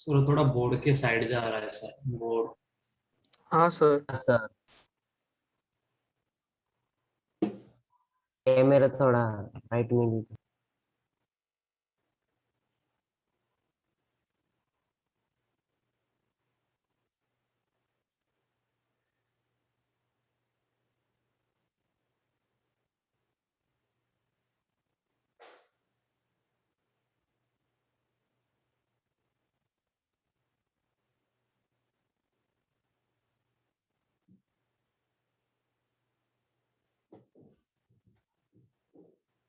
सूरज थोड़ा बोर्ड के साइड जा रहा है सर, बोर्ड। हाँ सर। सर कैमरा थोड़ा राइट में लीजिए।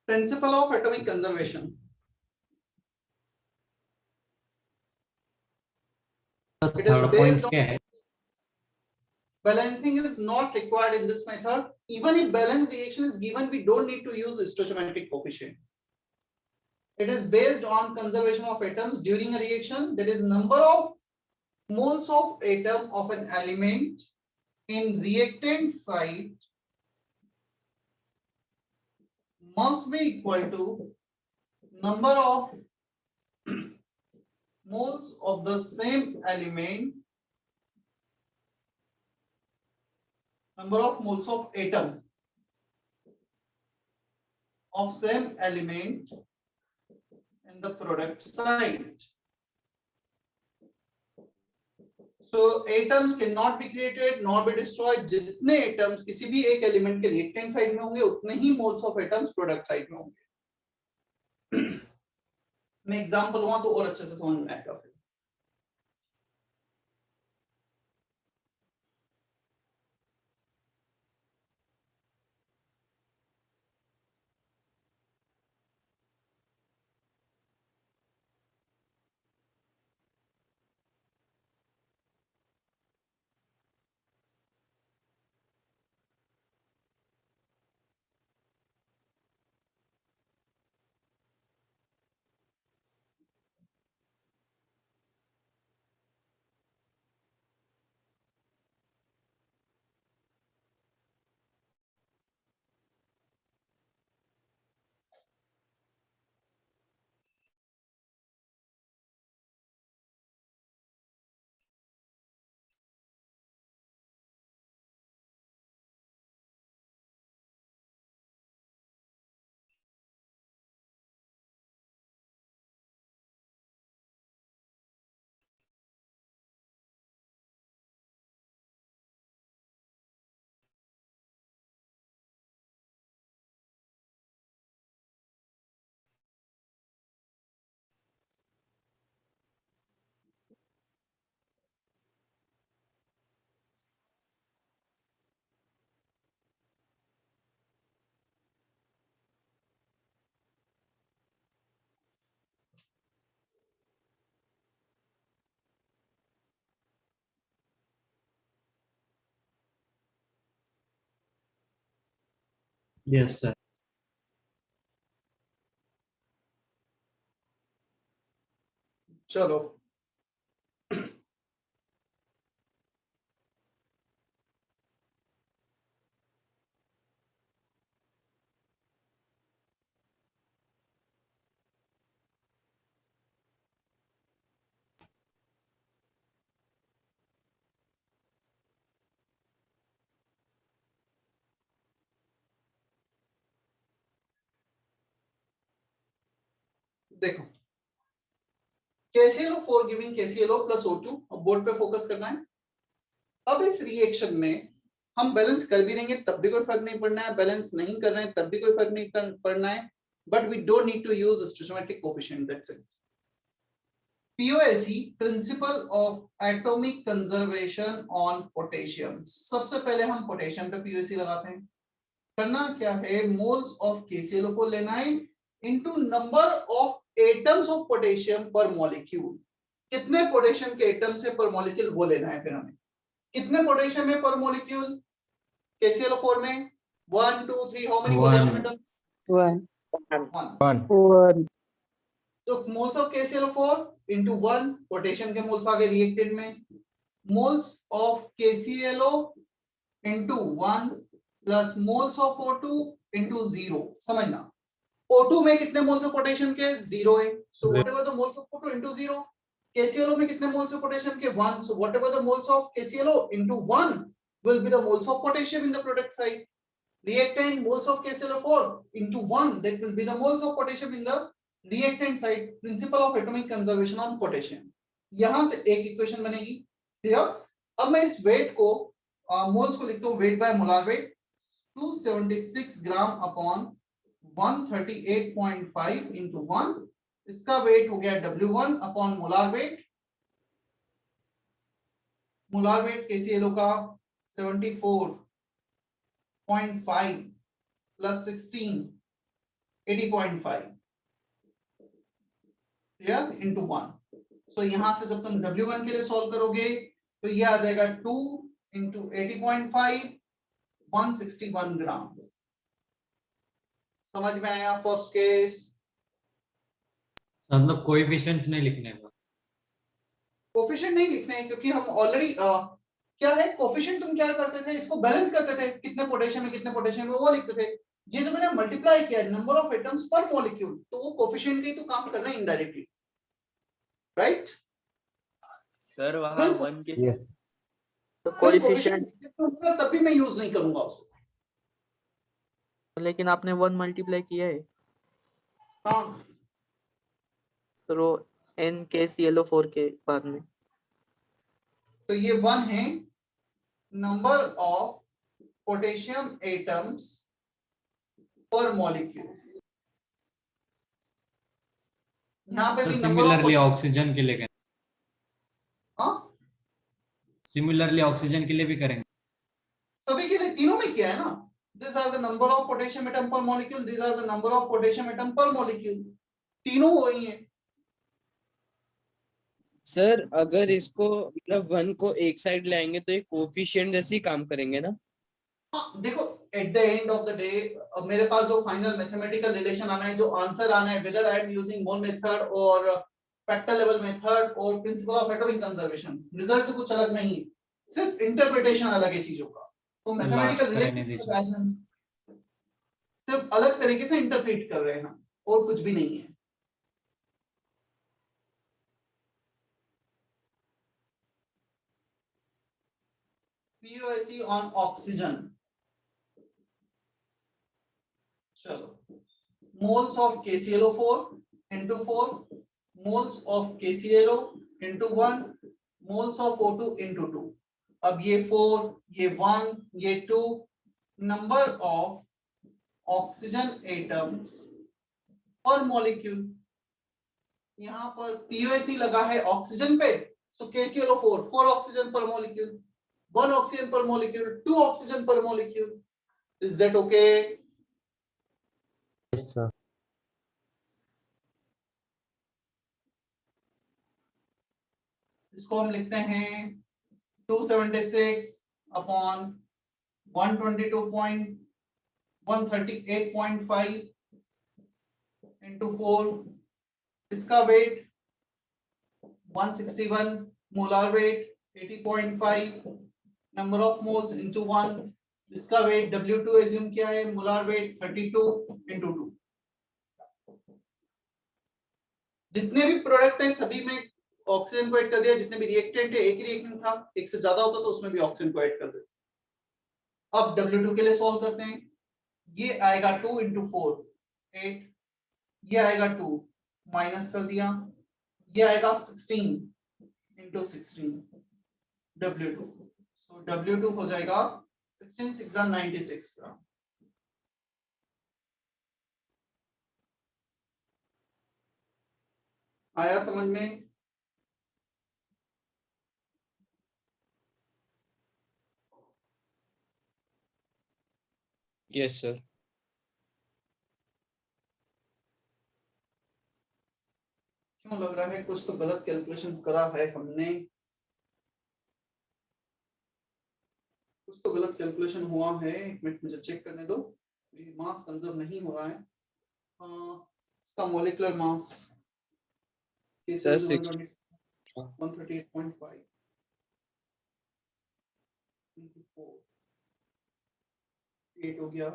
Principle of atomic conservation. It is third based point on क्या है? balancing is not required in this method. Even if balanced reaction is given, we don't need to use stoichiometric coefficient. It is based on conservation of atoms during a reaction. That is, number of moles of atom of an element in reactant site must be equal to number of moles of the same element, number of moles of atom of same element in the product site. So atoms cannot be created nor be destroyed. जितने atoms किसी भी एक element के reactant side में होंगे उतने ही moles of atoms product side में होंगे. मैं example हुआ तो और अच्छे से समझ में आएगा. Yes, sir. चलो देखो, KClO for giving KClO plus O2, अब बोर्ड पे फोकस करना है। अब इस रिएक्शन में हम बैलेंस कर भी देंगे तब भी कोई फर्क नहीं पड़ना है, बैलेंस नहीं कर रहे हैं तब भी कोई फर्क नहीं पड़ना है, but we don't need to use stoichiometric coefficient, that's it. POSE, principle of atomic conservation on potassium. सबसे पहले हम पोटेशियम पे POSE लगाते हैं। करना क्या है, मोल्स ऑफ KClO4 लेना है into number of atoms of potassium पर मॉलिक्यूल। कितने पोटेशियम के एटम्स है पर मॉलिक्यूल वो लेना है। फिर हमें कितने पोटेशियम है पर मॉलिक्यूल KClO4 में 1 2 3, how many potassium atoms? 1। So moles of KClO4 into 1, potassium के मोल्स आ गए रिएक्टेंट में, moles of KClO into 1 plus moles of O2 into 0। समझना, O2 में कितने मोल्स ऑफ पोटेशियम के? 0 है, so whatever the moles of O2 into 0। KClO में कितने मोल्स ऑफ पोटेशियम के? 1, so whatever the moles of KClO into 1 will be the moles of potassium in the product side। Reactant moles of KClO4 into 1, that will be the moles of potassium in the reactant side। Principle of atomic conservation on potassium। यहां से एक equation बनेगी, clear. अब मैं इस wait को moles को लिखता हूं weight by molar weight, 276 gram upon 138.5 into 1। इसका वेट हो गया W1 upon molar weight. Molar weight KClO का 74.5 प्लस 16 80.5 क्लियर इनटू 1। तो यहां से जब तुम W1 के लिए सॉल्व करोगे तो ये आ जाएगा 2 into 80.5 161 ग्राम। समझ में आया फर्स्ट केस? मतलब कोएफिशिएंट्स नहीं लिखने हैं। कोफिशिएंट नहीं लिखने हैं क्योंकि हम ऑलरेडी क्या है, कोफिशिएंट तुम क्या करते थे, इसको बैलेंस करते थे, कितने पोटेशियम है कितने पोटेशियम है वो लिखते थे। ये जो मैंने मल्टीप्लाई किया नंबर ऑफ एटम्स पर मॉलिक्यूल, तो वो कोफिशिएंट के तो काम कर रहे हैं इनडायरेक्टली, राइट? सर वहाँ वन के Yes. तो कोफिशिएंट कोएफिशिएंट तब भी मैं यूज नहीं करूंगा उसे। लेकिन आपने 1 मल्टीप्लाई किया है हाँ, तो n KClO4 के बाद में, तो ये 1 है नंबर ऑफ पोटेशियम एटम्स पर मॉलिक्यूल। यहाँ पे तो भी नंबर ऑफ, सिमिलरली ऑक्सीजन के लिए करेंगे, हाँ सिमिलरली ऑक्सीजन के लिए भी करेंगे। सभी के लिए तीनों में किया है ना। This are the number of potassium atom per molecule, this are the number of potassium atom per molecule, तीनों वही है। सर अगर इसको मतलब वन को एक साइड लाएंगे तो ये कोफिशिएंट जैसे ही काम करेंगे ना? हाँ देखो, at the end of the day मेरे पास जो फाइनल मैथमेटिकल रिलेशन आना है, जो आंसर आना है, whether I am using mole method और फैक्टर लेवल मेथड और principal of atomic conservation, result तो कुछ अलग नहीं, सिर्फ इंटरप्रिटेशन अलग है चीजों का। तो मैथमेटिकल रिलेशन सिर्फ अलग तरीके से इंटरप्रेट कर रहे हैं और कुछ भी नहीं है। POSE on oxygen, चलो, moles of KClO4 into 4, moles of KClO into 1, moles of O2 into 2। अब ये 4, ये 1, ये 2, number of oxygen atoms per molecule। यहाँ पर POSE लगा है ऑक्सीजन पे, so KClO4 4 ऑक्सीजन पर molecule, 1 oxygen per molecule, 2 oxygen per molecule। Is that okay? Yes, sir. इसको हम लिखते हैं 276 अपॉन 122.5 138.5 into 4, इसका weight 161, molar weight 80.5, number of moles into 1, इसका वेट W2 एज्यूम किया है, मोलार वेट 32 into 2। जितने भी प्रोडक्ट है सभी में ऑक्सीजन को ऐड कर दिया, जितने भी रिएक्टेंट है, एक ही रिएक्टेंट था, एक से ज्यादा होता तो उसमें भी ऑक्सीजन को ऐड कर देते। अब W2 के लिए सॉल्व करते हैं। ये आएगा 2 into 4 8, ये आएगा 2 माइनस कर दिया, ये आएगा 16 into 16 W2। सो W2 हो जाएगा 16 6 96 ग्राम। आया समझ में? Yes sir. क्यों लग रहा है कुछ तो गलत कैलकुलेशन करा है हमने? कुछ तो गलत कैलकुलेशन हुआ है, एक मिनट मुझे चेक करने दो। ये मास कंजर्व नहीं हो रहा है। इसका मॉलिक्यूलर मास सर 138.5 into 4 8 हो गया।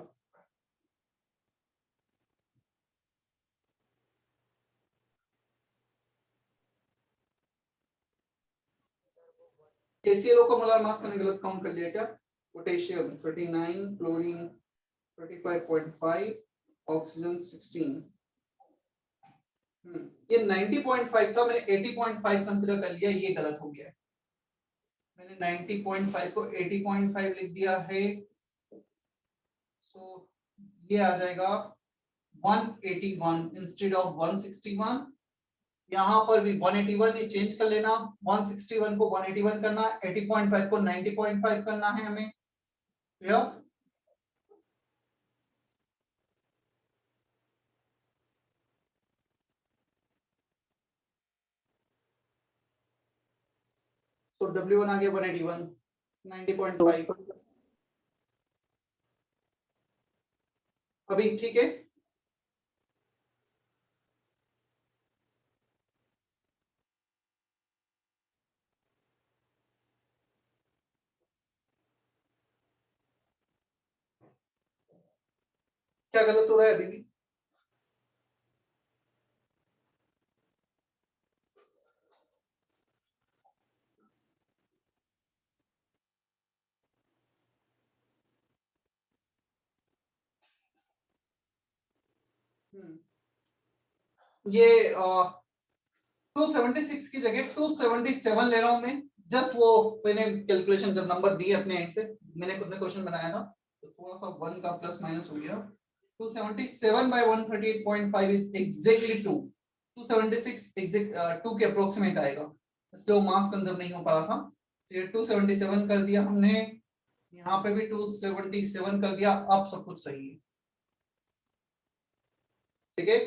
KClO का मोलार मास मैंने गलत काउंट कर लिया क्या? Potassium 39, chlorine 35.5, oxygen 16। ये 90.5 था, मैंने 80.5 कंसीडर कर लिया, ये गलत हो गया। मैंने 90.5 को 80.5 लिख दिया है। सो ये आ जाएगा 181 इंस्टेड ऑफ 161। यहाँ पर भी 181 ये चेंज कर लेना, 161 को 181 करना, 80.5 को 90.5 करना है हमें। क्लियर? तो W1 आ गया 181, 90.5। अभी ठीक है? क्या गलत हो रहा है अभी भी? ये 276 की जगह 277 ले रहा हूं मैं। जस्ट वो मैंने कैलकुलेशन जब नंबर दिए अपने एंड से, मैंने खुद ने क्वेश्चन बनाया था तो थोड़ा सा 1 का प्लस माइनस हो गया। 277 by 138.5 इज एग्जैक्टली 2। 276 एग्जैक्ट 2 के अप्रोक्सीमेट आएगा, इसलिए वो मास कंजर्व नहीं हो पा रहा था। तो ये 277 कर दिया हमने, यहाँ पे भी 277 कर दिया। अब सब कुछ सही है। ठीक है?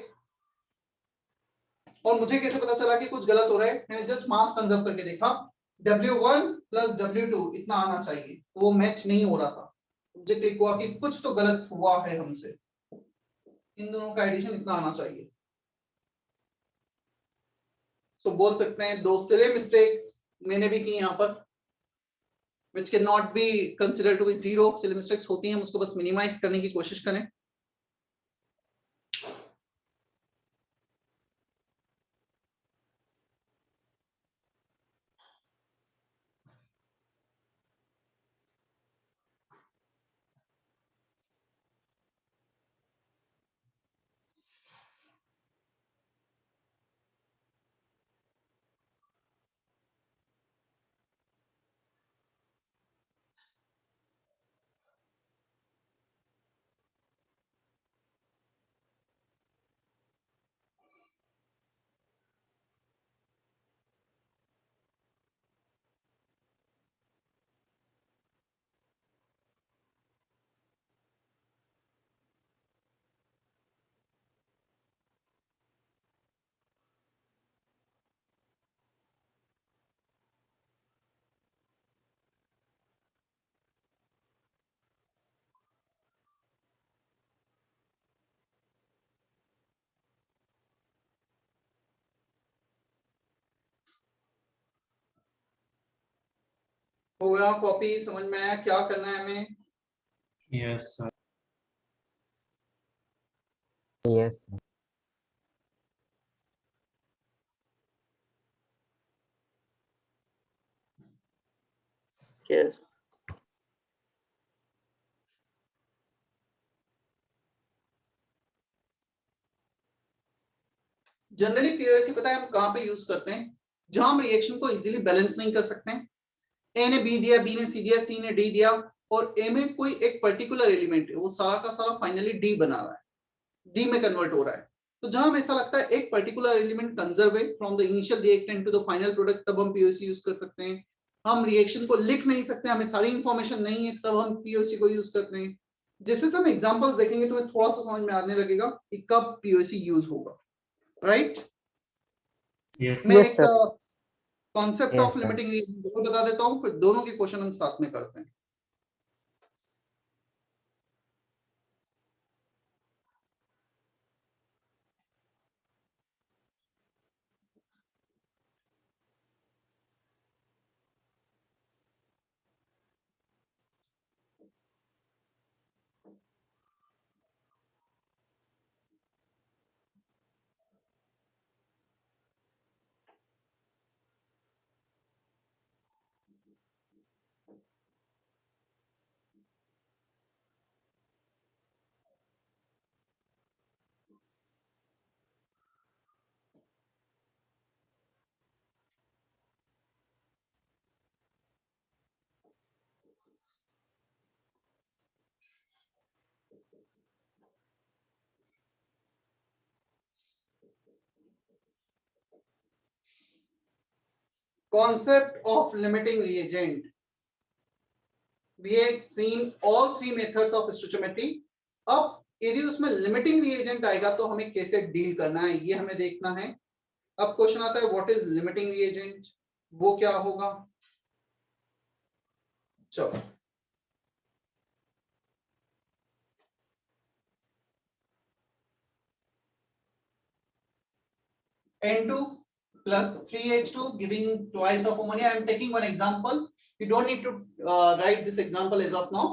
और मुझे कैसे पता चला कि कुछ गलत हो रहा है? मैंने जस्ट मास कंजर्व करके देखा, W1 प्लस W2 इतना आना चाहिए, तो वो मैच नहीं हो रहा था। मुझे क्लिक हुआ कि कुछ तो गलत हुआ है हमसे, इन दोनों का एडिशन इतना आना चाहिए। तो बोल सकते हैं दो सिली मिस्टेक्स मैंने भी की यहाँ पर, which can not be consider to be zero. Silly mistakes होती हैं, हम उसको बस मिनिमाइज करने की कोशिश करें। हो गया कॉपी, समझ में आया क्या करना है हमें? Yes sir. Yes sir. Yes generally POAC पता है हम कहाँ पे यूज करते हैं? जहां हम रिएक्शन को इजीली बैलेंस नहीं कर सकते हैं। ए ने बी दिया, बी ने सी दिया, सी ने डी दिया, और ए में कोई एक पर्टिकुलर एलिमेंट है वो सारा का सारा फाइनली डी बना रहा है, डी में कन्वर्ट हो रहा है। तो जहां हमें ऐसा लगता है एक पर्टिकुलर एलिमेंट कंजर्व है from the initial reactant to the final product, तब हम पीओसी यूज कर सकते हैं। हम रिएक्शन को लिख नहीं सकते, हमें सारी इंफॉर्मेशन नहीं है, तब हम पीओसी को यूज करते हैं। जैसे हम एग्जांपल्स देखेंगे तो हमें थोड़ा सा समझ में आने लगेगा कि कब पीओसी यूज होगा, राइट? यस मैं यस एक sir. Concept Yes, of sir. Limiting बता देता हूँ, फिर दोनों के क्वेश्चन हम साथ में करते हैं। Concept of limiting reagent. We had seen all three methods of stoichiometry. अब यदि उसमें लिमिटिंग रिएजेंट आएगा तो हमें कैसे डील करना है ये हमें देखना है। अब क्वेश्चन आता है व्हाट इज लिमिटिंग रिएजेंट, वो क्या होगा? चलो N2 plus 3H2 giving twice of ammonia. I am taking one example. You don't need to write this example as of now.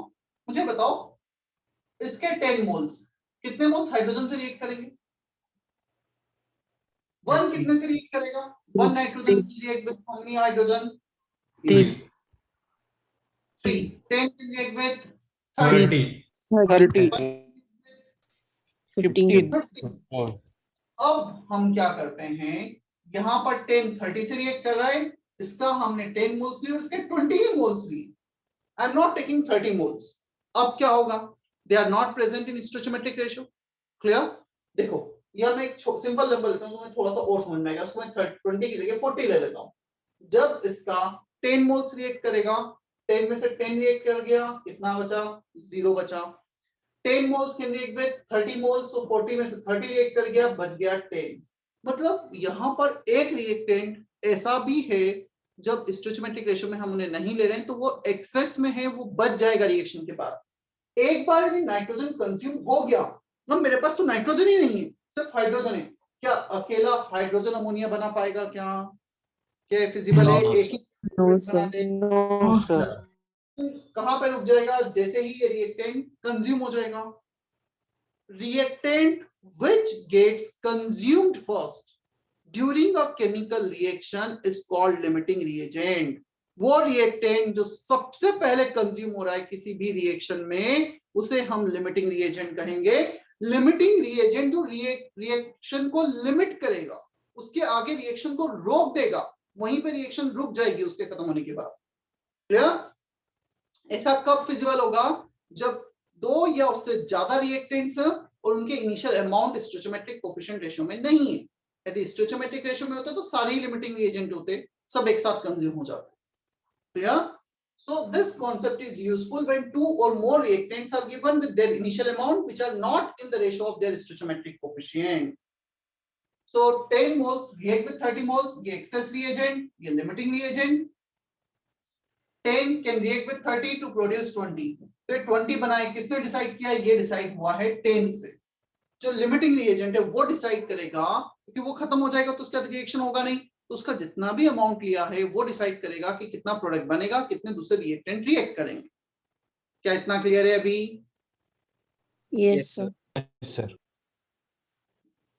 मुझे बताओ इसके 10 मोल्स कितने मोल्स हाइड्रोजन से रिएक्ट करेंगे? वन कितने से रिएक्ट करेगा? One nitrogen react with how many hydrogen? 30 3. 10 can react with 30. 30 15 50. अब हम क्या करते हैं, यहां पर 10 30 से रिएक्ट कर रहा है, इसका हमने 10 मोल्स लिए और इसके 20 मोल्स लिए। I am not taking 30 moles. अब क्या होगा? They are not present in stoichiometric ratio. Clear? देखो यह मैं एक सिंपल नंबर लेता हूं तो मैं थोड़ा सा और समझ में आएगा। उसको मैं 20 की जगह 40 ले लेता हूं। जब इसका 10 मोल्स रिएक्ट करेगा, 10 में से 10 रिएक्ट कर गया, कितना बचा? 0 बचा। 10 moles can react with 30 moles, तो 40 में से 30 रिएक्ट कर गया, बच गया 10। मतलब यहां पर एक रिएक्टेंट ऐसा भी है जब स्टोइचोमेट्रिक रेशियो में हम उन्हें नहीं ले रहे हैं तो वो एक्सेस में है, वो बच जाएगा रिएक्शन के बाद। एक बार यदि नाइट्रोजन कंज्यूम हो गया, अब मेरे पास तो नाइट्रोजन ही नहीं है, सिर्फ हाइड्रोजन है, क्या अकेला हाइड्रोजन अमोनिया बना पाएगा? क्या फिजिबल है? एक ही बना दे? नो सर कहां पे रुक जाएगा? जैसे ही ये रिएक्टेंट कंज्यूम हो जाएगा। reactant which gets consumed first during a chemical reaction is called limiting reagent. वो रिएक्टेंट जो सबसे पहले कंज्यूम हो रहा है किसी भी रिएक्शन में, उसे हम लिमिटिंग रिएजेंट कहेंगे। लिमिटिंग रिएजेंट जो रिएक्शन को लिमिट करेगा, उसके आगे रिएक्शन को रोक देगा, वहीं पे रिएक्शन रुक जाएगी उसके खत्म होने के बाद। क्लियर? ऐसा कब फिजिबल होगा? जब दो या उससे ज्यादा रिएक्टेंट्स और उनके इनिशियल अमाउंट स्टोइचोमेट्रिक कोफिशिएंट रेशियो में नहीं है। यदि स्टोइचोमेट्रिक रेशियो में होता तो सारे ही लिमिटिंग रिएजेंट होते, सब एक साथ कंज्यूम हो जाते। Clear? So this concept is useful when 2 or more reactants are given with their initial amount which are not in the ratio of their stoichiometric coefficient. So 10 moles react with 30 moles, ये excess reagent, ये limiting reagent. 10 can react with 30 to produce 20. तो 20 बनाए, किसने decide किया? ये decide हुआ है 10 से। जो लिमिटिंग रिएजेंट है वो डिसाइड करेगा, क्योंकि वो खत्म हो जाएगा तो उसके बाद रिएक्शन होगा नहीं, तो उसका जितना भी अमाउंट लिया है वो डिसाइड करेगा कि कितना प्रोडक्ट बनेगा, कितने दूसरे रिएक्टेंट रिएक्ट करेंगे। क्या इतना क्लियर है अभी? Yes, Yes, sir. Yes, sir.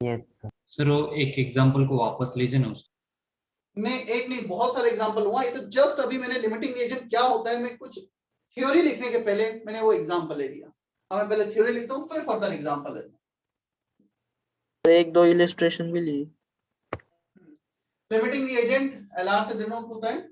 Yes, sir. Sir वो एक एग्जांपल को वापस लीजिए ना उसको। मैं एक नहीं बहुत सारे एग्जांपल हुआ, ये तो जस्ट अभी मैंने लिमिटिंग एजेंट क्या होता है, मैं कुछ थ्योरी लिखने के पहले मैंने वो एग्जांपल ले लिया। अब मैं पहले थ्योरी लिखता हूँ फिर फर्दर एग्जांपल लेता हूँ। एक दो इलिस्ट्रेशन भी ली। लिमिटिंग एजेंट एलआर से डिनोट होता है।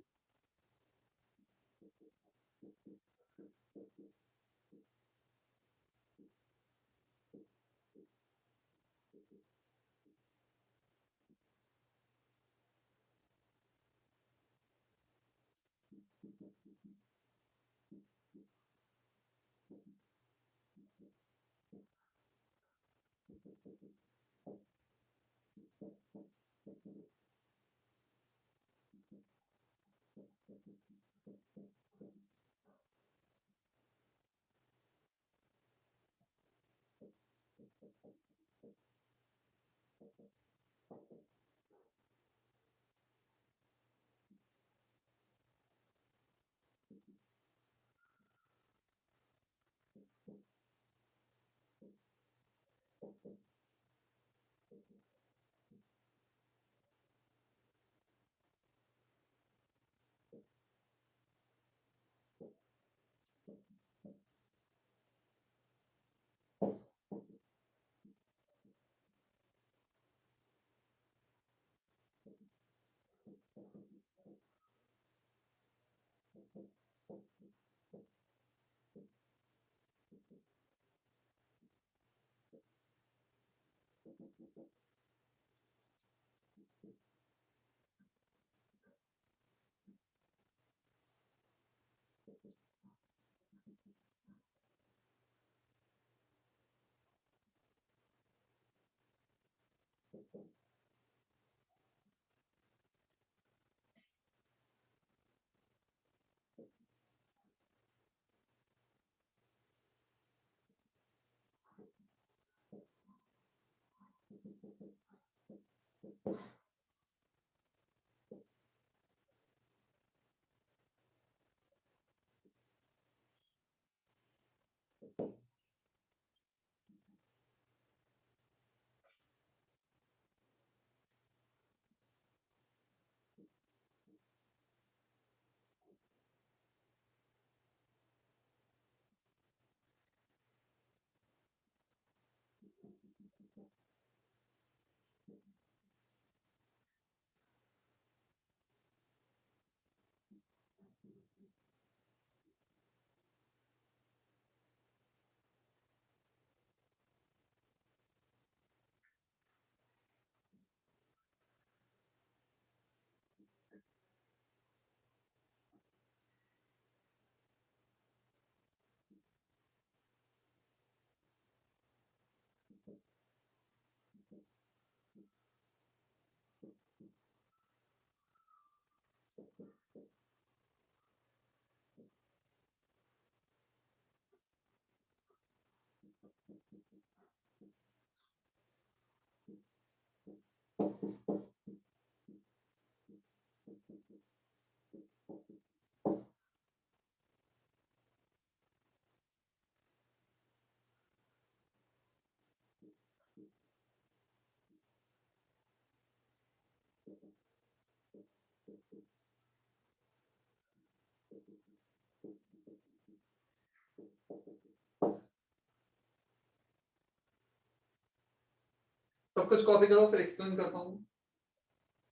सब कुछ कॉपी करो फिर एक्सप्लेन करता हूँ।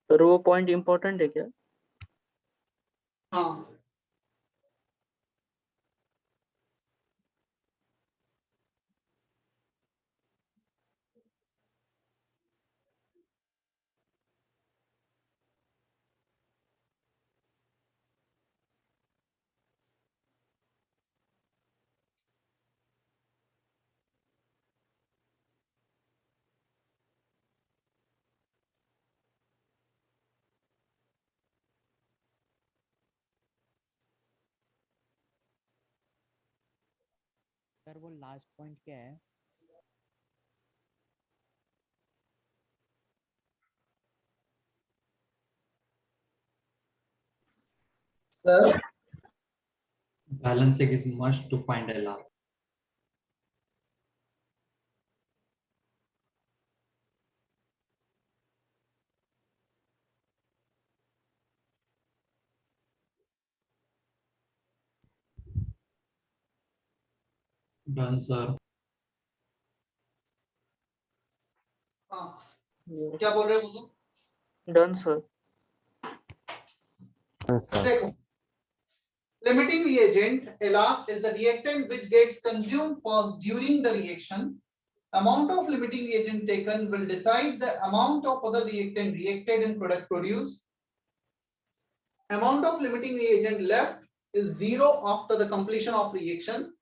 सर वो पॉइंट इम्पोर्टेंट है क्या? हाँ सर वो लास्ट पॉइंट क्या है? Sir, Balancing is must to find LR. Done, sir. हाँ, Yes. क्या बोल रहे हो बोलो? Done, sir. Sir. देखो, limiting reagent LR is the reactant which gets consumed first during the reaction. Amount of limiting reagent taken will decide the amount of other reactant reacted and product produced. Amount of limiting reagent left is zero after the completion of reaction.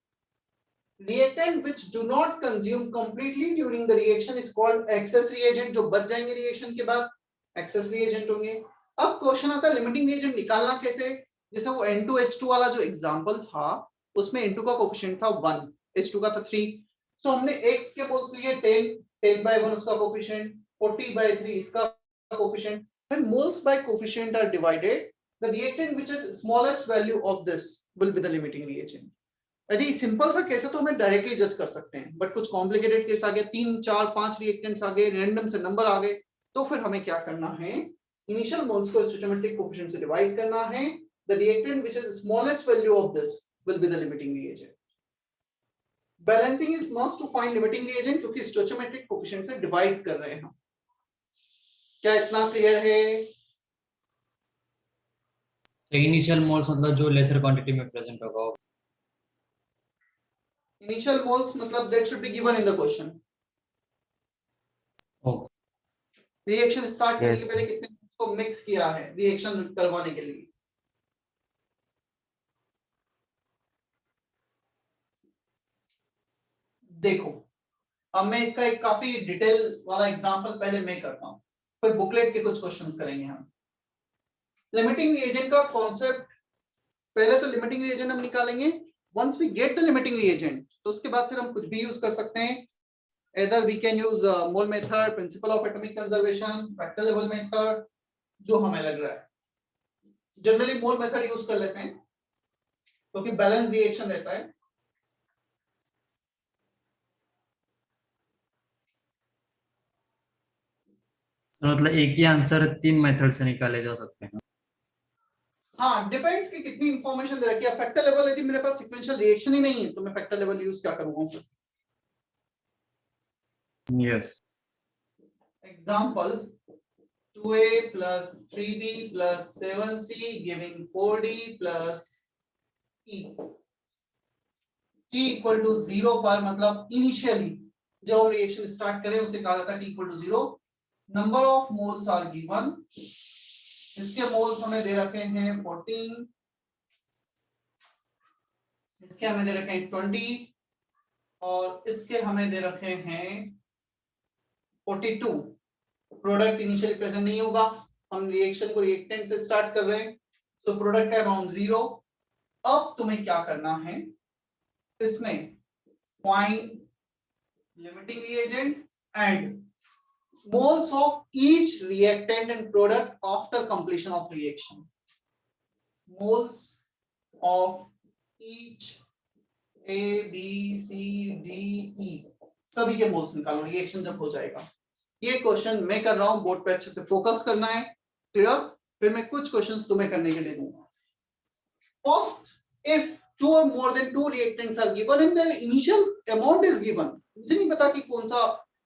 Reactant which do not consume completely during the reaction is called excess reagent. जो बच जाएंगे reaction के बाद excess reagent होंगे. अब question आता है limiting reagent निकालना कैसे? जैसे वो N2H2 वाला जो एग्जांपल था उसमें N2 का कोफिशिएंट था 1, H2 का था 3. सो हमने एक के मोल्स लिए 10/1 उसका कोफिशिएंट, 40/3 इसका coefficient. When moles by coefficient are divided, the reactant which is smallest value of this will be the limiting reagent. यदि सिंपल सा केस है तो हमें डायरेक्टली जज कर सकते हैं, बट कुछ कॉम्प्लिकेटेड केस आ गया, 3 4 5 रिएक्टेंट्स आ गए, रैंडम से नंबर आ गए, तो फिर हमें क्या करना है? इनिशियल मोल्स को स्टोइचोमेट्रिक कोफिशिएंट से डिवाइड करना है. The reactant which is smallest value of this will be the limiting reagent. Balancing is must to find limiting reagent क्योंकि स्टोइचोमेट्रिक कोफिशिएंट से डिवाइड कर रहे हैं हम. क्या इतना क्लियर है? So initial moles मतलब जो lesser quantity में present होगा. Initial moles मतलब that should be given in the question. Oh. Reaction start करने के Yes. पहले कितने moles को मिक्स किया है रिएक्शन करवाने के लिए? देखो, अब मैं इसका एक काफी डिटेल वाला एग्जांपल पहले मैं करता हूं, फिर बुकलेट के कुछ क्वेश्चंस करेंगे हम. लिमिटिंग रिएजेंट का कॉन्सेप्ट, पहले तो लिमिटिंग रिएजेंट हम निकालेंगे. Once we get the limiting reagent तो उसके बाद फिर हम कुछ भी यूज कर सकते हैं. either we can use mole method, principle of atomic conservation, factor level method, जो हमें लग रहा है. जनरली मोल मेथड यूज कर लेते हैं क्योंकि बैलेंस रिएक्शन रहता है. तो मतलब एक ही आंसर 3 मेथड से निकाले जा सकते हैं. हाँ, डिपेंड्स कि कितनी इंफॉर्मेशन दे रखी है. फैक्टर लेवल यदि मेरे पास सीक्वेंशियल रिएक्शन ही नहीं है तो मैं फैक्टर लेवल यूज क्या करूंगा? Yes. Example 2a plus 3b plus 7c giving 4d plus e. t equal to 0 पर मतलब इनिशियली जब हम रिएक्शन स्टार्ट करें उसे कहा जाता है t equal to 0. Number of moles are given. इसके मोल्स हमें दे रखे हैं 14, इसके हमें दे रखे हैं 20 और इसके हमें दे रखे हैं 42. प्रोडक्ट इनिशियली प्रेजेंट नहीं होगा, हम रिएक्शन को रिएक्टेंट से स्टार्ट कर रहे हैं, तो प्रोडक्ट का अमाउंट 0. अब तुम्हें क्या करना है इसमें? Find limiting reagent and moles of each reactant and product after completion of reaction. Moles of each A, B, C, D, E सभी के मोल्स निकालो रिएक्शन जब हो जाएगा. ये क्वेश्चन मैं कर रहा हूं, बोर्ड पे अच्छे से फोकस करना है. क्लियर? फिर मैं कुछ क्वेश्चंस तुम्हें करने के लिए दूंगा. First, if 2 or more than 2 reactants are given and their initial amount is given, मुझे नहीं पता कि कौन सा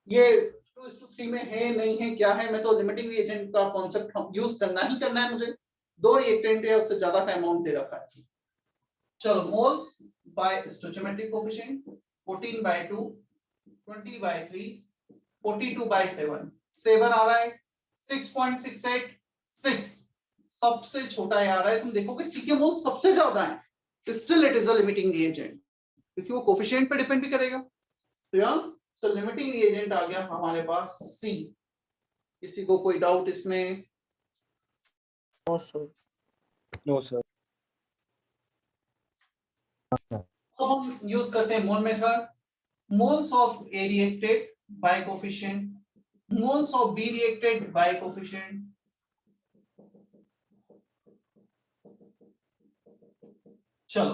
ये 2:3 में है नहीं है क्या है, मैं तो लिमिटिंग रिएजेंट का कॉन्सेप्ट यूज करना ही करना है. मुझे 2 रिएक्टेंट या उससे ज्यादा का अमाउंट दे रखा है. चलो, मोल्स बाय स्टोइचोमेट्रिक कोएफिशिएंट 14/2, 20/3, 42/7. 7 आ रहा है, 6.68, 6 सबसे छोटा आ रहा है. तुम देखोगे सी के मोल्स सबसे ज्यादा है, still it is a limiting reagent क्योंकि वो कोएफिशिएंट पे डिपेंड भी करेगा. तो लिमिटिंग रिएजेंट आ गया हमारे पास C. किसी को कोई डाउट इसमें? No, sir. no sir. अब हम यूज करते हैं mole method. Moles of A reacted by coefficient, moles of B reacted by coefficient, चलो,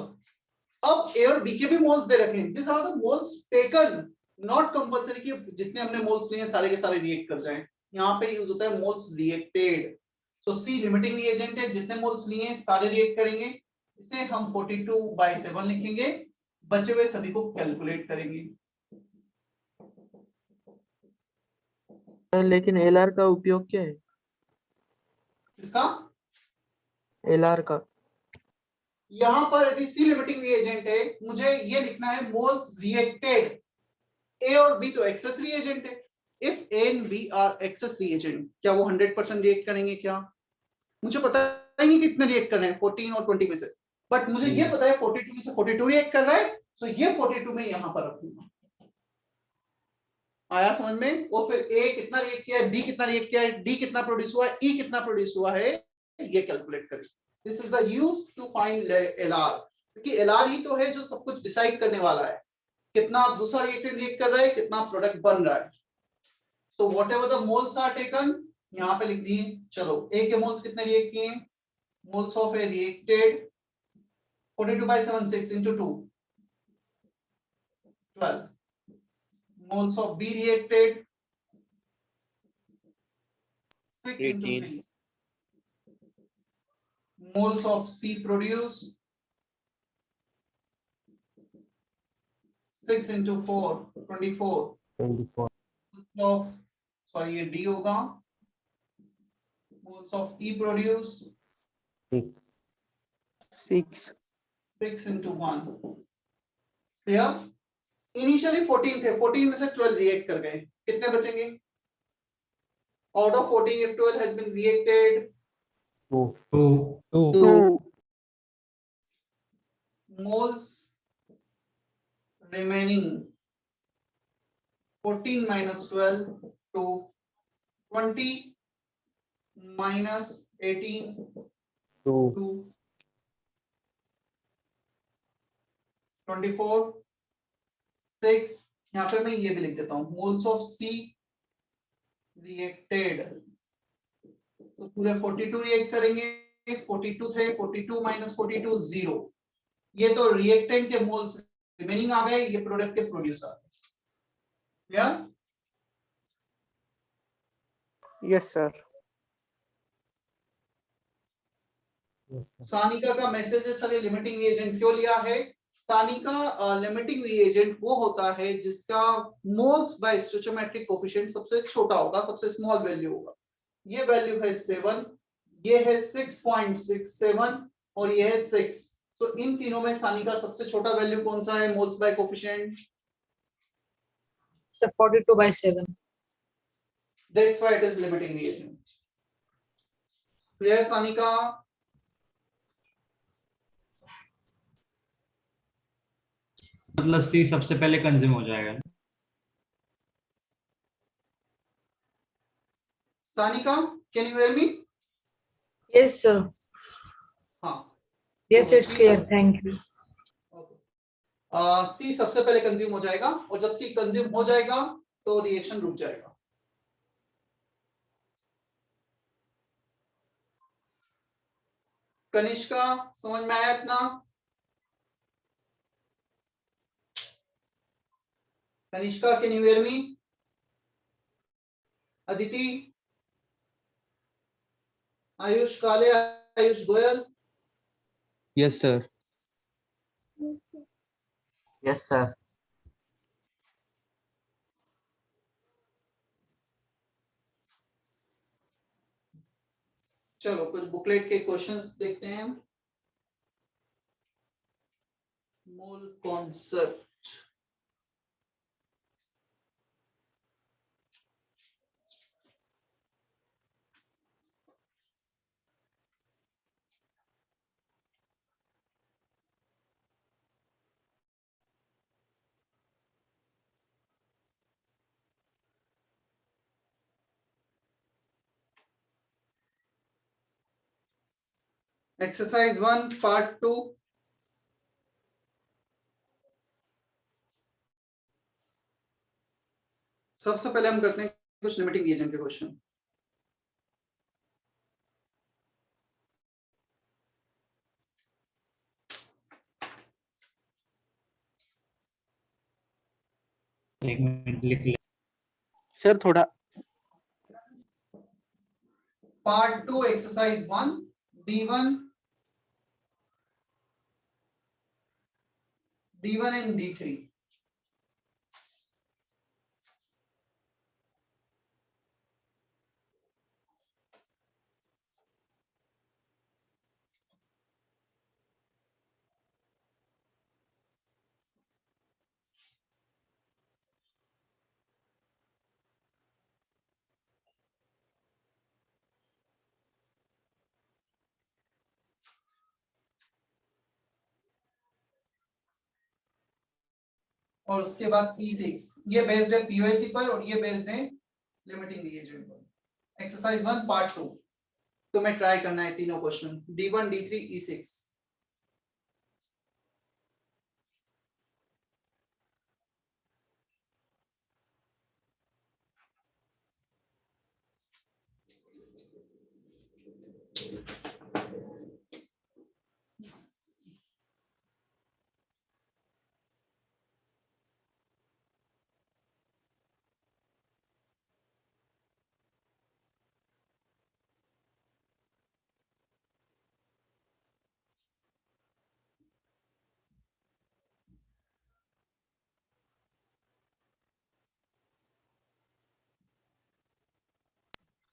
अब ए और बी के भी मोल्स दे रखे हैं। This are the moles taken, not compulsory कि जितने हमने मोल्स लिए सारे के सारे रिएक्ट कर जाएं। यहाँ पे यूज होता है मोल्स रिएक्टेड। तो सी लिमिटिंग रिएजेंट है, जितने मोल्स लिए सारे रिएक्ट करेंगे। इसे हम 42/7 लिखेंगे, बचे हुए सभी को कैलकुलेट करेंगे। लेकिन एलआर का उपयोग क्या है? इसका एलआर का यहाँ पर यदि सी लिमिटिंग रिएजेंट है, मुझे ये लिखना है मोल्स रिएक्टेड। ए और बी तो एक्सेस रिएजेंट है। If A and B are excess reagent, क्या वो 100% रिएक्ट करेंगे? क्या मुझे पता ही नहीं कितने रिएक्ट कर रहे हैं 14 और 20 में से, बट मुझे ये पता है 42 में से 42 रिएक्ट कर रहा है, तो ये 42 में यहां पर रखूंगा। आया समझ में? और फिर ए कितना रिएक्ट किया है, बी कितना रिएक्ट किया है, डी कितना प्रोड्यूस हुआ है, ई कितना प्रोड्यूस हुआ है, ये कैलकुलेट करें। This is the use to find LR, क्योंकि एलआर ही तो है जो सब कुछ डिसाइड करने वाला है, कितना दूसरा रिएक्टेंट रिएक्ट कर रहा है, कितना प्रोडक्ट बन रहा है। So whatever the moles are taken, यहाँ पे लिख दिए। चलो, ए के मोल्स कितने रिएक्ट किए? Moles of A reacted 42/7, 6 into 2, 12. Moles of B reacted 6 into 18. 3. Moles of C produced 6 into 4, 24. 24. Of, sorry, ये D होगा। Moles of E produced 6. 6 6 into 1. Clear? Initially 14 थे, 14 में से 12 रिएक्ट कर गए, कितने बचेंगे? Out of 14, if 12 has been reacted, 2 moles remaining 14 minus 12 to 20 minus 18 2. to 24 6। यहाँ पे मैं ये भी लिख देता हूँ, मोल्स ऑफ सी रिएक्टेड, तो पूरे 42 रिएक्ट करेंगे। 42 थे, 42 minus 42 0। ये तो रिएक्टेंट के मोल्स रिमेनिंग आ गए, ये प्रोडक्ट के प्रोड्यूस आ गए। या यस सर। सानिका का मैसेज है, सर लिमिटिंग रिएजेंट क्यों लिया है? सानिका, लिमिटिंग रिएजेंट वो होता है जिसका मोल्स बाय स्टोइचोमेट्रिक कोफिशिएंट सबसे छोटा होगा, सबसे स्मॉल वैल्यू होगा। ये वैल्यू है 7, ये है 6.67 और ये है 6। तो इन तीनों में सानिका सबसे छोटा वैल्यू कौन सा है moles bye coefficient? So 42/7. That's why it is limiting reagent. Clear Sanika? मतलब सी सबसे पहले कंज्यूम हो जाएगा ना? Sanika, can you hear me? Yes, sir. हाँ, Yes, तो it's C clear. सब- Thank you. सी सबसे पहले कंज्यूम हो जाएगा, और जब सी कंज्यूम हो जाएगा तो रिएक्शन रुक जाएगा। कनिष्का, समझ में आया इतना? Kanishka, can you hear me? Aditi, Ayush काले, Ayush Goyal, Yes, sir. Yes, sir. चलो कुछ बुकलेट के क्वेश्चंस देखते हैं। Mole concept, exercise 1 part 2। सबसे पहले हम करते हैं कुछ लिमिटिंग रिएजेंट के क्वेश्चन। एक मिनट लिख ले। सर थोड़ा Part 2, exercise 1, D1, D1 and D3. और उसके बाद E6, ये बेस्ड है POC पर और ये बेस्ड है लिमिटिंग रिएजेंट पर। एक्सरसाइज 1 पार्ट 2 तो मैं ट्राई करना है तीनों question D1 D3 E6।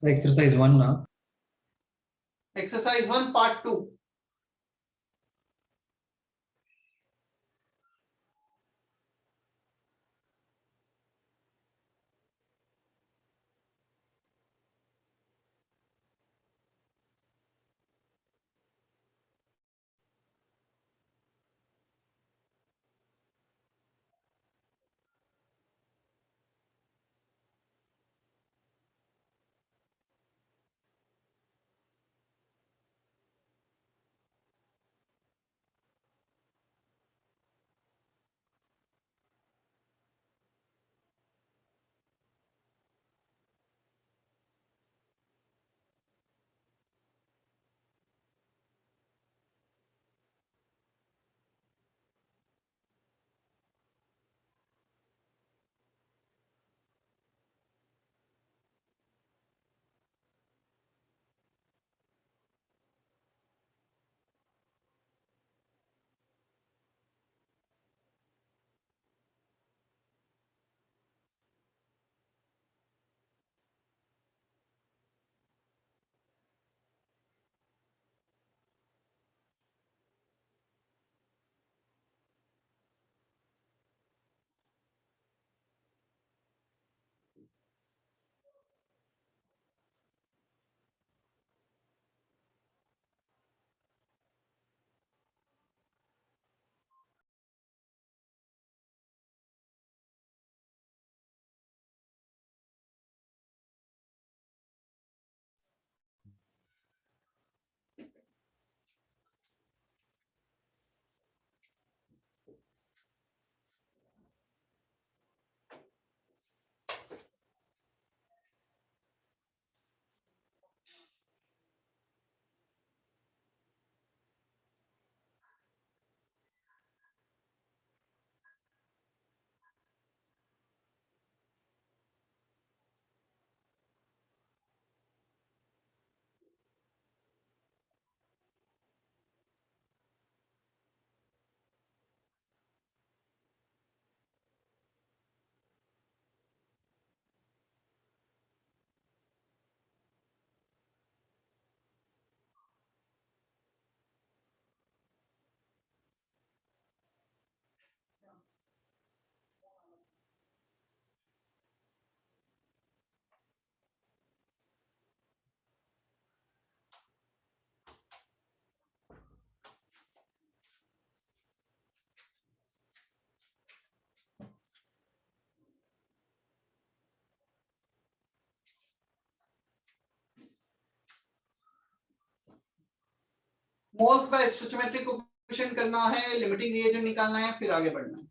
Exercise 1 ना। Exercise 1 part 2। मोल्स का स्टोइचोमेट्रिक कोएफिशिएंट करना है, लिमिटिंग रिएजेंट निकालना है, फिर आगे बढ़ना है।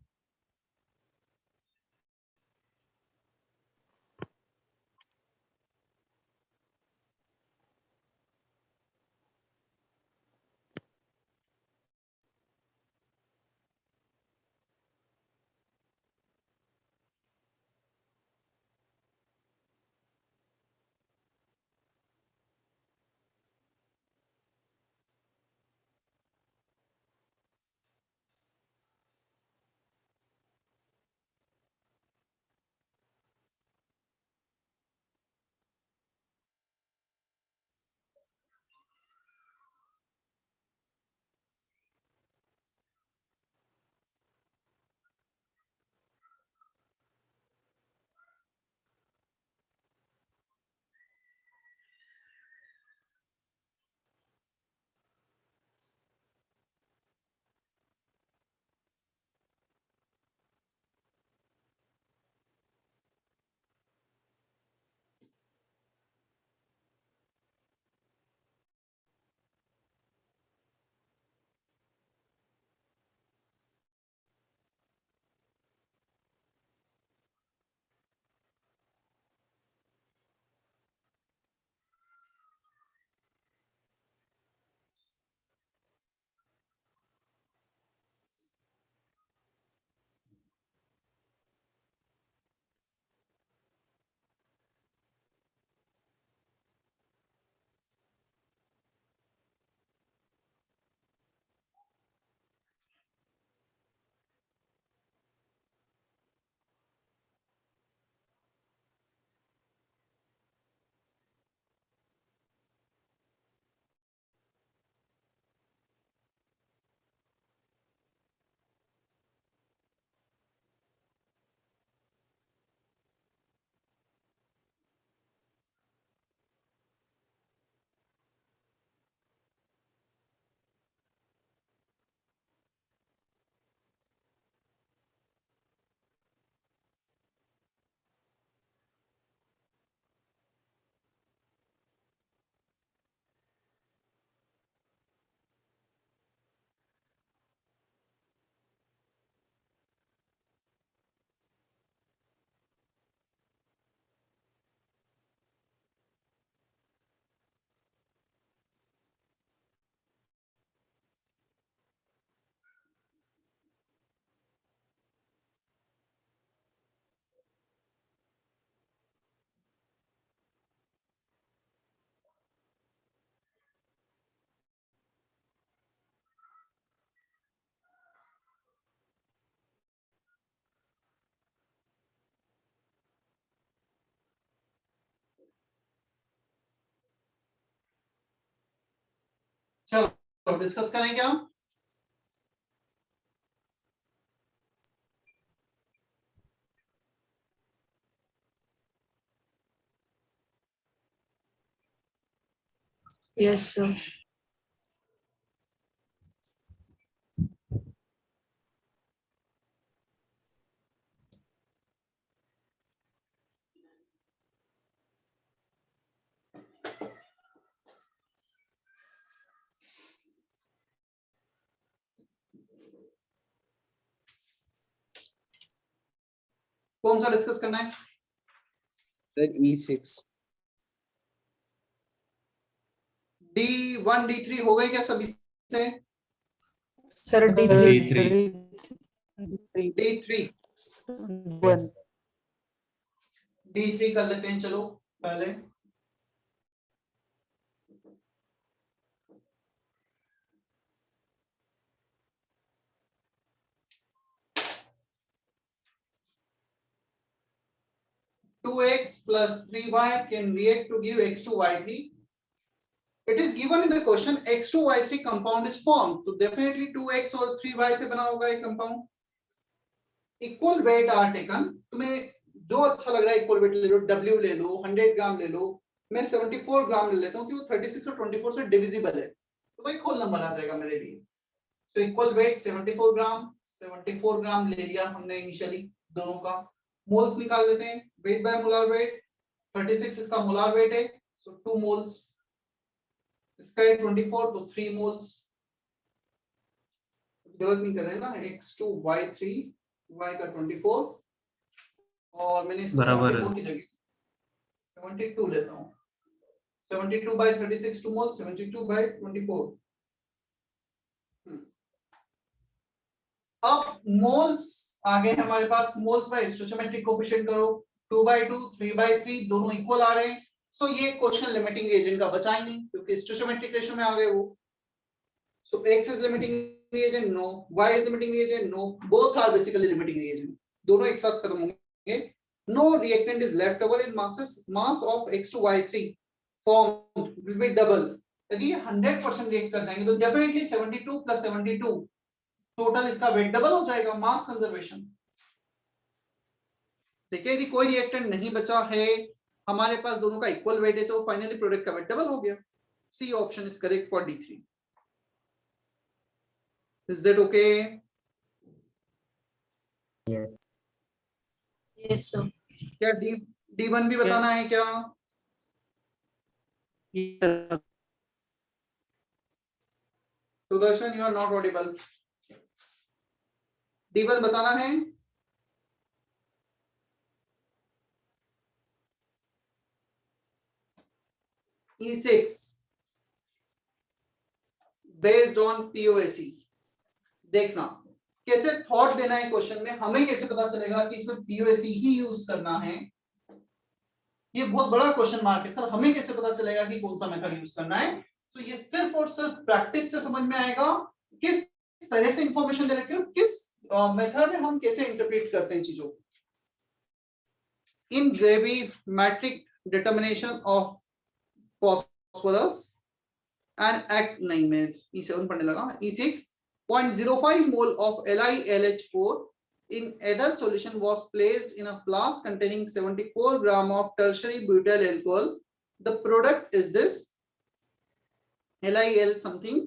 डिस्कस करें क्या? Yes, sir. कौन सा डिस्कस करना है? सर E6 D1 D3 हो गए क्या सभी से? Sir, D3. D3 D3 One. D3 कर लेते हैं चलो पहले। Two x plus 3y can react to give x2 y3. It is given in the question x2 y3 compound is formed, तो definitely 2x और 3y से बना होगा ये compound. Equal weight are taken. तुम्हें जो अच्छा लग रहा है equal weight ले लो, W ले लो, 100 ग्राम ले लो, मैं 74 ग्राम ले लेता हूँ क्योंकि वो 36 और 24 से divisible है, तो भाई whole number आ जाएगा मेरे लिए. So equal weight 74 ग्राम ले लिया हमने initially दोनों का. मोल्स निकाल लेते हैं, weight by molar weight 36 इसका मोलार वेट है, so 2 मोल्स, इसका है 24 तो 3 मोल्स. गलत नहीं कर रहे ना, x2 y3 y का 24 और मैंने इसको बराबर है। 74 की जगह 72 लेता हूँ. 72 by 36 2 मोल्स, 72 by 24. अब मोल्स आ गए हमारे पास. मोल्स बाय स्टोइचोमेट्रिक कोएफिशिएंट करो, 2/2 3/3 दोनों इक्वल आ रहे हैं. सो ये क्वेश्चन लिमिटिंग रिएजेंट का बचा ही नहीं क्योंकि स्टोइचोमेट्रिक रेशियो में आ गए वो. So x is limiting reagent, no. y is limiting reagent, no. Both are basically limiting reagent, दोनों एक साथ खत्म होंगे. No reactant is left over in mass of x2 y3 formed will be double. यदि 100% रिएक्ट कर जाएंगे तो definitely 72 + 72 total इसका वेट डबल हो जाएगा. Mass conservation. ठीक है, यदि कोई रिएक्टेंट नहीं बचा है, हमारे पास दोनों का इक्वल वेट है, तो फाइनली प्रोडक्ट का वेट डबल हो गया. C option is correct for D3. Is that okay? Yes. Yes, sir. क्या D1 भी बताना है क्या? Sudarshan, you are not audible. D1 बताना है? E6 based on POAC. देखना कैसे थॉट देना है क्वेश्चन में. हमें कैसे पता चलेगा कि इसमें POAC ही यूज करना है? ये बहुत बड़ा क्वेश्चन मार्क है सर. हमें कैसे पता चलेगा कि कौन सा मेथड यूज करना है? तो ये सिर्फ और सिर्फ प्रैक्टिस से समझ में आएगा किस तरह से इंफॉर्मेशन दे रखे हो, किस मेथड में हम कैसे इंटरप्रेट करते हैं चीजों को. In gravimetric determination of phosphorus and act नहीं, मैं E7 पढ़ने लगा. E6 0.05 mole of LiLH4 in either solution was placed in a flask containing 74 gram of tertiary butyl alcohol. The product is this LiL something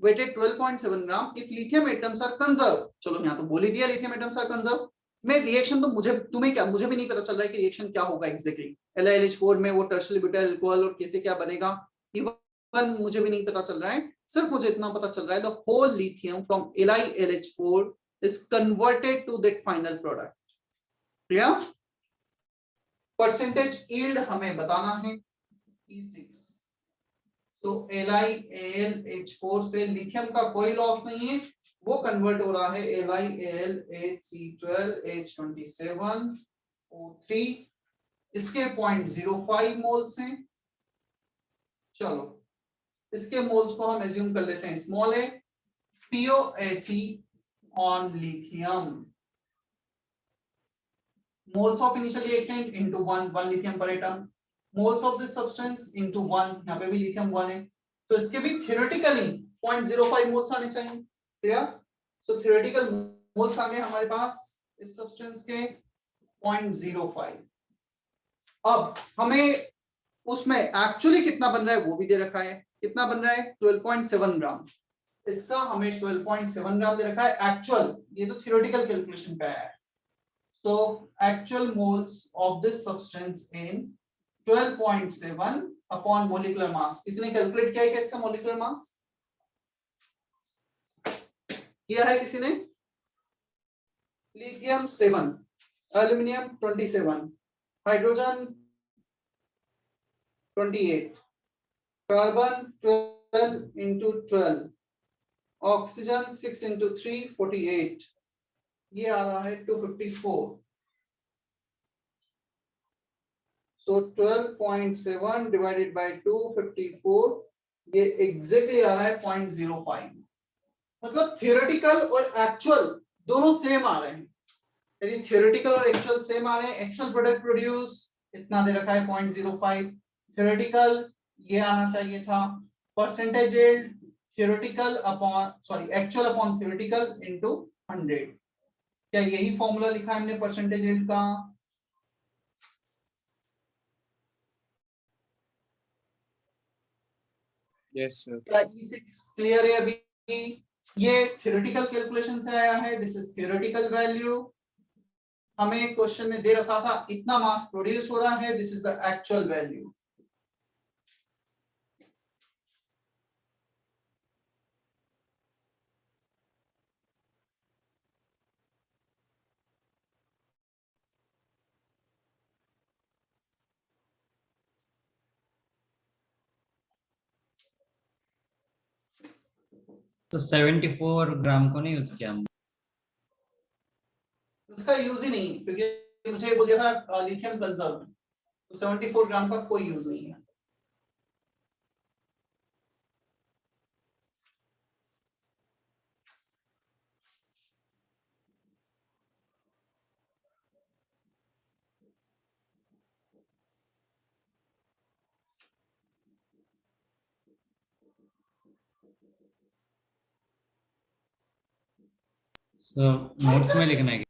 weighted 12.7 gram. If lithium atoms are conserved, चलो यहाँ तो बोल ही दिया lithium atoms are conserved. मैं reaction तो तुम्हें क्या, मुझे भी नहीं पता चल रहा है कि रिएक्शन क्या होगा एग्जैक्टली. LiLH4 में वो टर्शियरी ब्यूटाइल अल्कोहल और कैसे क्या बनेगा, इवन मुझे भी नहीं पता चल रहा है. सिर्फ मुझे इतना पता चल रहा है, the whole lithium from LiLH4 is converted to that final product. Clear? Percentage yield हमें बताना है. E6 सो LiAlH4 से लिथियम का कोई लॉस नहीं है, वो कन्वर्ट हो रहा है LiAlHC12H27O3. इसके 0.05 मोल्स हैं. चलो इसके मोल्स को हम एज्यूम कर लेते हैं small a. POAC on lithium, moles of initial reactant into 1 lithium per atom, moles of this substance into 1, यहाँ पे भी lithium 1 है. तो इसके भी theoretically 0.05 मोल्स आने चाहिए। क्लियर? सो थ्योरेटिकल मोल्स आ गए हमारे पास इस सब्सटेंस के 0.05। अब हमें उसमें एक्चुअली कितना बन रहा है वो भी दे रखा है। कितना बन रहा है? 12.7 ग्राम। इसका हमें 12.7 ग्राम दे रखा है एक्चुअल, ये तो थ्योरेटिकल कैलकुलेशन पे है। So actual moles of this substance in 12.7 upon molecular mass. किसने कैलकुलेट किया है क्या इसका मोलिकुलर मास? किया है किसी ने? Lithium 7, aluminium 27, hydrogen 28, carbon 12 into 12, oxygen 6 into 3 48, ये आ रहा है 254। So 12.7 divided by 254, ये एग्जैक्टली आ रहा है 0.05। मतलब थियोरेटिकल और एक्चुअल दोनों सेम आ रहे हैं। यदि थियोरेटिकल और एक्चुअल सेम आ रहे हैं, एक्चुअल प्रोडक्ट प्रोड्यूस इतना दे रखा है 0.05, थियोरेटिकल ये आना चाहिए था percentage yield theoretical upon sorry actual upon theoretical into 100। क्या यही फॉर्मूला लिखा है हमने परसेंटेज यील्ड का? Yes sir. क्या E6 क्लियर है? अभी ये थियोरेटिकल कैलकुलेशन से आया है, दिस इज थियोरेटिकल वैल्यू। हमें क्वेश्चन में दे रखा था इतना मास प्रोड्यूस हो रहा है, this is the actual value. तो 74 ग्राम को नहीं यूज किया हमने। इसका यूज ही नहीं, क्योंकि मुझे बोल दिया था लिथियम कंजर्व, तो 74 ग्राम का कोई यूज नहीं है। तो नोट्स में लिखना है।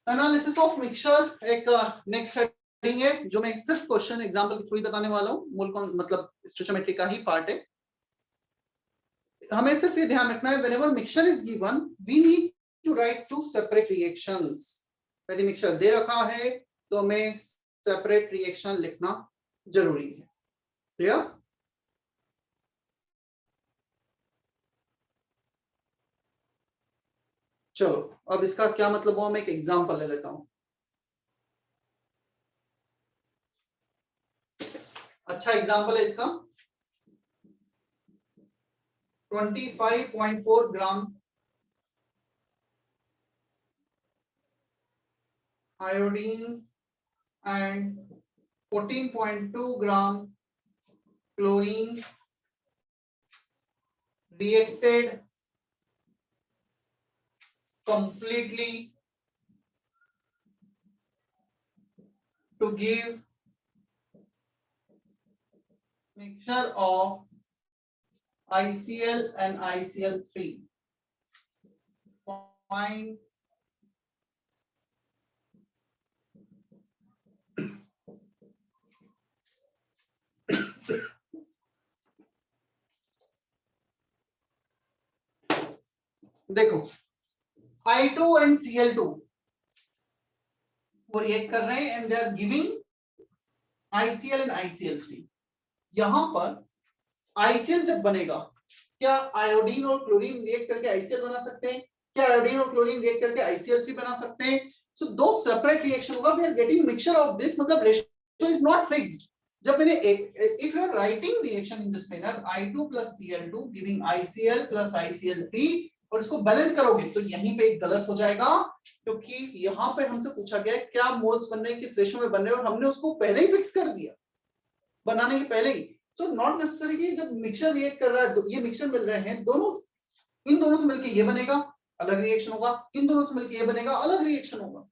एनालिसिस ऑफ मिक्सचर एक नेक्स्ट हेडिंग है, जो मैं सिर्फ क्वेश्चन एग्जांपल के थ्रू बताने वाला हूँ। मूल मतलब स्टोइचियोमेट्री का ही पार्ट है। हमें सिर्फ ये ध्यान रखना है, whenever mixture is given we need to write two separate reactions. यदि मिक्सचर दे रखा है तो हमें सेपरेट रिएक्शन लिखना जरूरी है। क्लियर? चलो अब इसका क्या मतलब हुआ, मैं एक एग्जांपल ले लेता हूं। अच्छा एग्जांपल है इसका 25.4 gram iodine and 14.2 gram chlorine reacted completely to give mixture of ICl and ICl3. Find देखो I2 and Cl2 वो रिएक्ट कर रहे हैं and they are giving ICl and ICl3। यहां पर ICl जब बनेगा, क्या आयोडीन और क्लोरीन रिएक्ट करके ICl बना सकते हैं? क्या आयोडीन और क्लोरीन रिएक्ट करके ICl3 बना सकते हैं? सो दो सेपरेट रिएक्शन होगा, we are getting mixture of this, मतलब रेशियो इज नॉट फिक्स्ड। जब मैंने if you are writing reaction in this manner I2 plus Cl2 giving ICl plus ICl3 और इसको बैलेंस करोगे तो यहीं पे एक गलत हो जाएगा, क्योंकि यहाँ पे हमसे पूछा गया है क्या मोल्स बन रहे हैं, किस रेशियो में बन रहे हैं, और हमने उसको पहले ही फिक्स कर दिया बनाने के पहले ही। सो नॉट नेसेसरी कि जब मिक्सचर रिएक्ट कर रहा है, ये मिक्सचर मिल रहे हैं, दोनों इन दोनों से मिलके ये बनेगा, अलग रिएक्शन होगा, इन दोनों से मिलके ये बनेगा, अलग रिएक्शन होगा।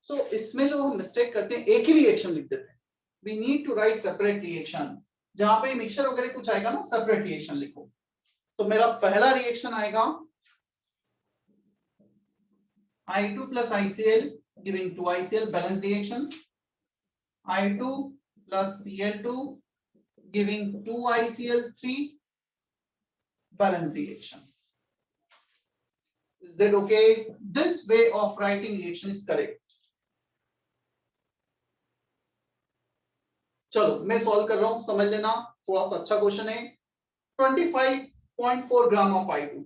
सो इसमें जो हम मिस्टेक करते हैं, एक ही रिएक्शन लिख देते हैं। We need to write separate reaction. जहां पे मिक्सचर वगैरह कुछ आएगा ना, सेपरेट रिएक्शन लिखो। तो मेरा पहला रिएक्शन आएगा I2 plus ICl giving 2 ICl, balanced reaction. I2 plus Cl2 giving 2 ICl3, balanced reaction. Is that okay? This way of writing reaction is correct. चलो मैं सॉल्व कर रहा हूं, समझ लेना, थोड़ा सा अच्छा क्वेश्चन है। 25.4 gram of I2,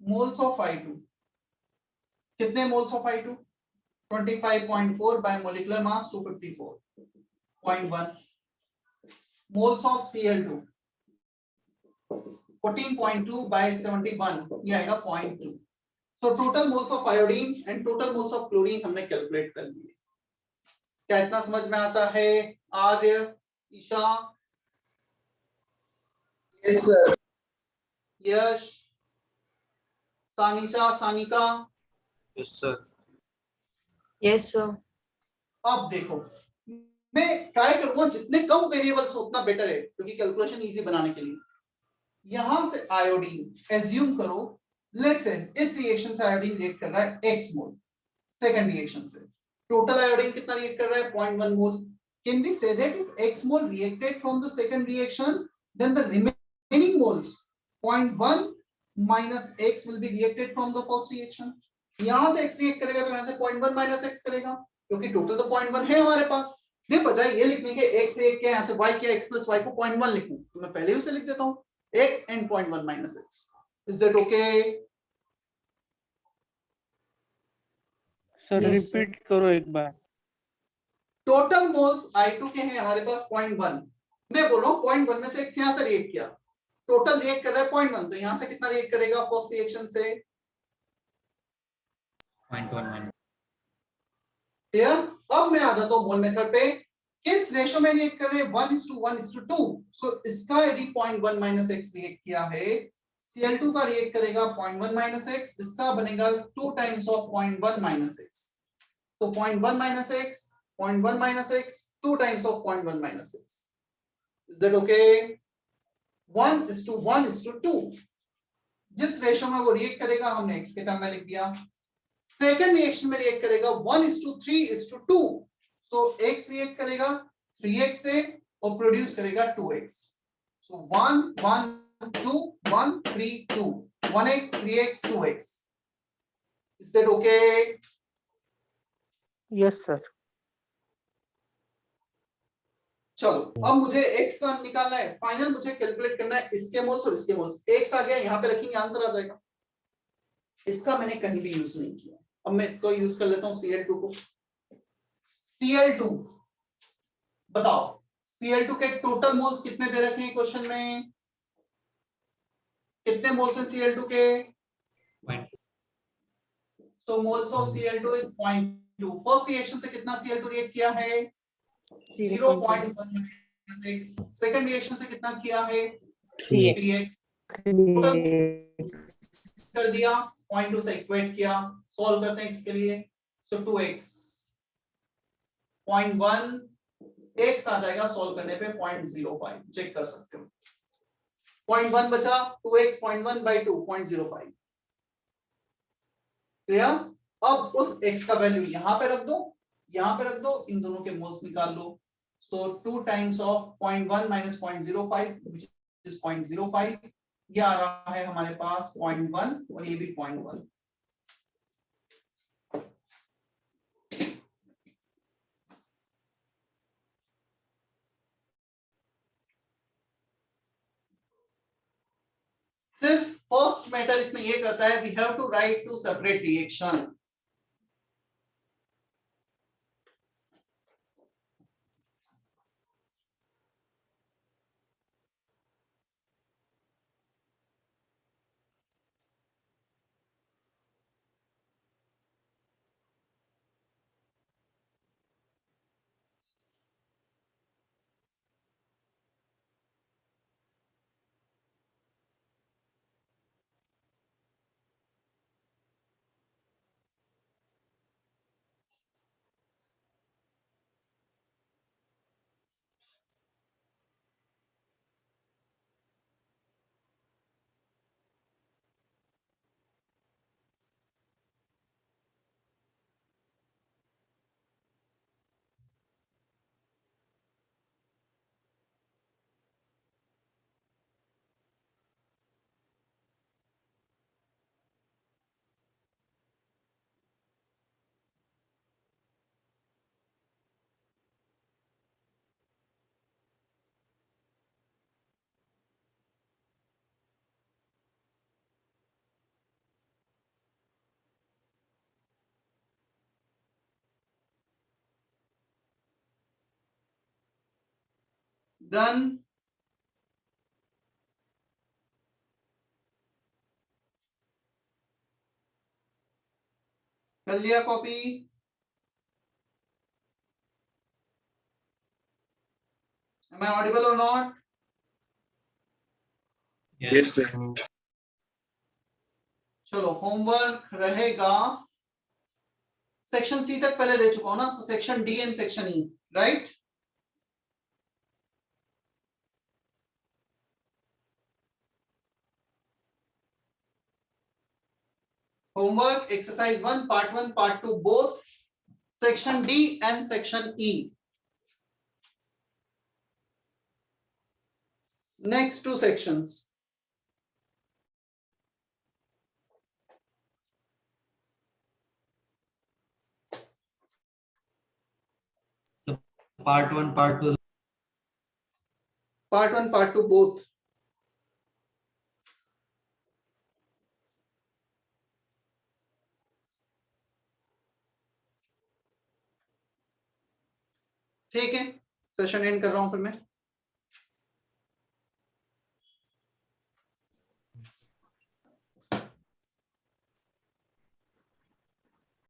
moles of I2, कितने moles of I2? 25.4 by molecular mass 254.1. moles of Cl2 14.2 by 71, ये आएगा 0.2. so total moles of iodine and total moles of chlorine हमने कैलकुलेट कर लिए। क्या इतना समझ में आता है? Arya, Isha, yes sir. Yash, Sanisha, Sanika? Yes, sir. Yes, sir. अब देखो, मैं ट्राई करूंगा जितने कम वेरिएबल्स उतना बेटर है, क्योंकि कैलकुलेशन इजी बनाने के लिए। यहां से आयोडीन एज्यूम करो, लेट्स से इस रिएक्शन से आयोडीन रिएक्ट कर रहा है x मोल, सेकंड रिएक्शन से टोटल आयोडीन कितना रिएक्ट कर रहा है? 0.1 mole. Can we say that if x mole reacted from the second reaction, then the remaining moles 0.1 minus x will be reacted from the first reaction. यहां से x react करेगा तो यहां से 0.1 माइनस x करेगा, क्योंकि टोटल तो 0.1 है हमारे पास। ये बजाय ये लिखने के x रिएक्ट किया, यहां से y किया, x प्लस y को 0.1 लिखूं, तो मैं पहले ही उसे लिख देता हूं, x and 0.1 minus x. Is that okay? Sir Yes, sir. Repeat करो एक बार। टोटल मोल्स I2 के हैं हमारे पास 0.1, मैं बोल रहा हूं 0.1 में से x यहां से रिएक्ट किया, टोटल रिएक्ट कर रहा है 0.1, तो यहां से कितना रिएक्ट करेगा फर्स्ट रिएक्शन से? 0.1 क्लियर? अब मैं आ जाता हूं मोल मेथड पे। किस रेशो में रिएक्ट कर रहे हैं? 1:1:2। सो इसका यदि 0.1 माइनस x रिएक्ट किया है, Cl2 का रिएक्ट करेगा 0.1 माइनस x, इसका बनेगा 2 times of 0.1 minus x। So 0.1 minus x, 0.1 minus x, 2 times of 0.1 minus x. Is that okay? 1:1:2। जिस रेशो में वो रिएक्ट करेगा हमने x के टर्म में लिख दिया। सेकंड रिएक्शन में रिएक्ट करेगा 1:3:2। सो x रिएक्ट करेगा 3x से और प्रोड्यूस करेगा 2x। So 1 1 2 1 3 2, 1x 3x 2x. Is that okay? Yes sir. चलो अब मुझे x निकालना है, फाइनल मुझे कैलकुलेट करना है इसके मोल्स और इसके मोल्स। x आ गया, यहाँ पे रखेंगे आंसर आ जाएगा। इसका मैंने कहीं भी यूज नहीं किया, अब मैं इसको यूज कर लेता हूं Cl2 को। Cl2 बताओ, Cl2 के टोटल मोल्स कितने दे रखे हैं क्वेश्चन में? कितने मोल्स हैं Cl2 के? So moles of Cl2 is 0.2। First reaction से कितना Cl2 रिएक्ट किया है? 0.1. सेकंड रिएक्शन से कितना किया है? 3x। टोटल कर दिया, 0.2 से इक्वेट किया, सॉल्व करते हैं x के लिए। सो 2x 0.1 x आ जाएगा सॉल्व करने पे 0.05, चेक कर सकते हो। 0.1 बचा, 2x 0.1 by 2 0.05। क्लियर? अब उस x का वैल्यू यहाँ पे रख दो, यहाँ पे रख दो, इन दोनों के मोल्स निकाल लो। सो 2 times of 0.1 minus 0.05 which is 0.05, ये आ रहा है हमारे पास 0.1 और ये भी 0.1। सिर्फ फर्स्ट मैटर इसमें ये करता है, we have to write two separate reaction. Done. कर लिया copy? Am I audible or not? Yes. चलो होमवर्क रहेगा, सेक्शन सी तक पहले दे चुका हूं ना, तो section D and section E, right? Homework exercise 1 part 1 part 2 both, section D and section E. Next 2 sections. So part 1, part 2. Part 1 part 2 both. ठीक है, सेशन एंड कर रहा हूं फिर मैं।